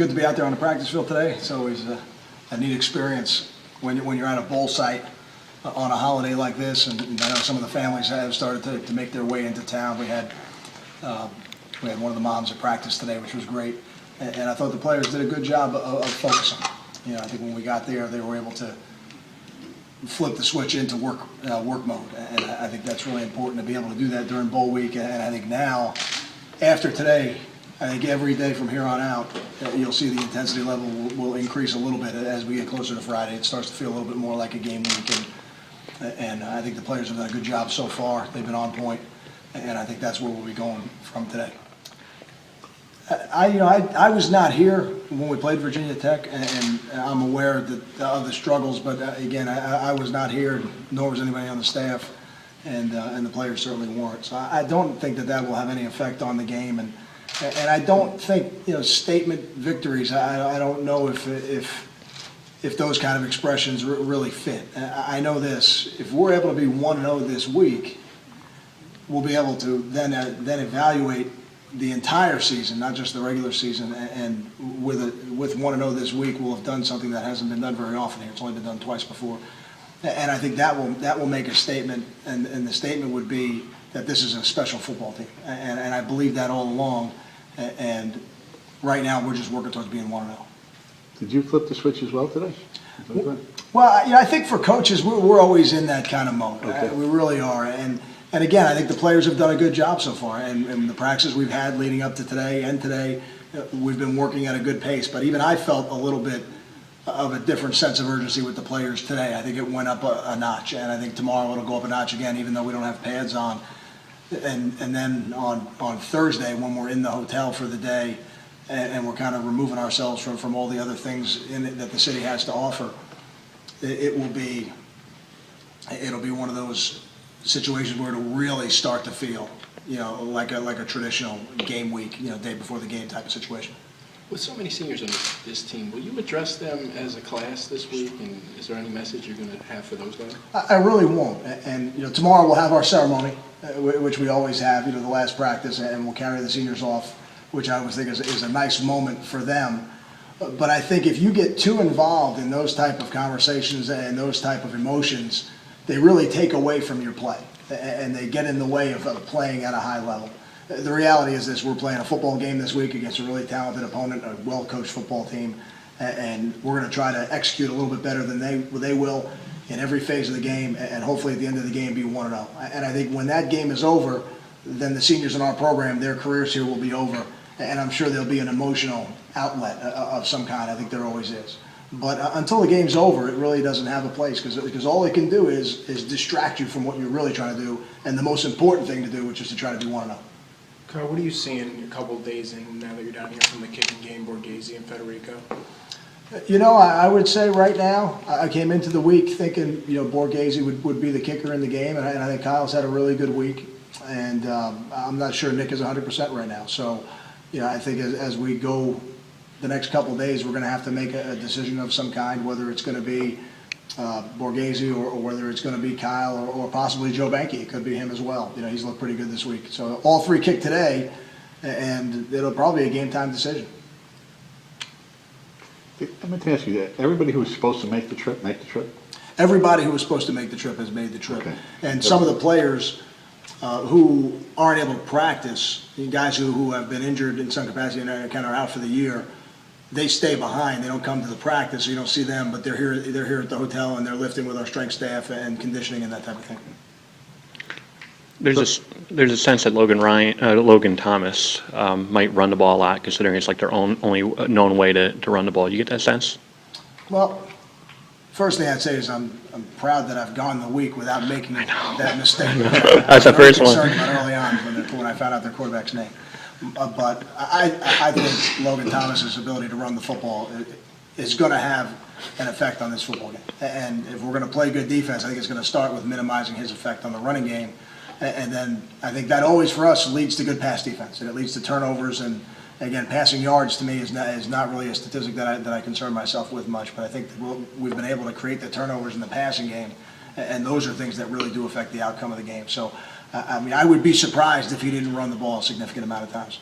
good to be out there on the practice field today. It's always a neat experience when you're at a bowl site on a holiday like this, and I know some of the families have started to make their way into town. We had one of the moms at practice today, which was great, and I thought the players did a good job of focusing. I think when we got there, they were able to flip the switch into work mode, and I think that's really important to be able to do that during bowl week. And I think now, after today, I think every day from here on out, you'll see the intensity level will increase a little bit as we get closer to Friday. It starts to feel a little bit more like a game week, and I think the players have done a good job so far. They've been on point, and I think that's where we'll be going from today. I was not here when we played Virginia Tech, and I'm aware of the struggles, but again, I was not here, nor was anybody on the staff, and the players certainly weren't. So I don't think that will have any effect on the game, and I don't think statement victories. I don't know if those kind of expressions really fit. I know this: if we're able to be 1-0 this week, we'll be able to then evaluate the entire season, not just the regular season, and with 1-0 this week, we'll have done something that hasn't been done very often here. It's only been done twice before, and I think that will make a statement, and the statement would be that this is a special football team, and I believe that all along, and right now we're just working towards being 1-0. Did you flip the switch as well today? Well, I think for coaches, we're always in that kind of mode. Okay. We really are, and again, I think the players have done a good job so far, and the practices we've had leading up to today and today, we've been working at a good pace. But even I felt a little bit of a different sense of urgency with the players today. I think it went up a notch, and I think tomorrow it'll go up a notch again, even though we don't have pads on. And then on Thursday, when we're in the hotel for the day, and we're kind of removing ourselves from all the other things that the city has to offer, it'll be one of those situations where it'll really start to feel, like a traditional game week, day before the game type of situation. With so many seniors on this team, will you address them as a class this week, and is there any message you're going to have for those guys? I really won't, and tomorrow we'll have our ceremony, which we always have, the last practice, and we'll carry the seniors off, which I always think is a nice moment for them. But I think if you get too involved in those type of conversations and those type of emotions, they really take away from your play, and they get in the way of playing at a high level. The reality is this: we're playing a football game this week against a really talented opponent, a well-coached football team, and we're going to try to execute a little bit better than they will in every phase of the game, and hopefully at the end of the game be 1-0. And I think when that game is over, then the seniors in our program, their careers here will be over, and I'm sure there'll be an emotional outlet of some kind. I think there always is. But until the game's over, it really doesn't have a place, because all it can do is distract you from what you're really trying to do, and the most important thing to do, which is to try to be 1-0. Kyle, what are you seeing a couple of days in now that you're down here from the kicking game, Borghese and Federico? I would say right now, I came into the week thinking, Borghese would be the kicker in the game, and I think Kyle's had a really good week, and I'm not sure Nick is 100% right now. So, I think as we go the next couple of days, we're going to have to make a decision of some kind, whether it's going to be Borghese or whether it's going to be Kyle or possibly Joe Banke. It could be him as well. He's looked pretty good this week. So all three kicked today, and it'll probably be a game-time decision. Let me ask you, everybody who was supposed to make the trip? Everybody who was supposed to make the trip has made the trip. Okay. And some of the players who aren't able to practice, guys who have been injured in some capacity and are kind of out for the year, they stay behind. They don't come to the practice, so you don't see them, but they're here at the hotel, and they're lifting with our strength staff and conditioning and that type of thing. There's a sense that Logan Thomas might run the ball a lot, considering it's like their only known way to run the ball. You get that sense? Well, first thing I'd say is I'm proud that I've gone the week without making that mistake. That's the first one. I was concerned about early on when I found out their quarterback's name. But I think Logan Thomas's ability to run the football is going to have an effect on this football game. And if we're going to play good defense, I think it's going to start with minimizing his effect on the running game. And then I think that always for us leads to good pass defense, and it leads to turnovers. And again, passing yards to me is not really a statistic that I concern myself with much. But I think that we've been able to create the turnovers in the passing game, and those are things that really do affect the outcome of the game. So, I would be surprised if he didn't run the ball a significant amount of times.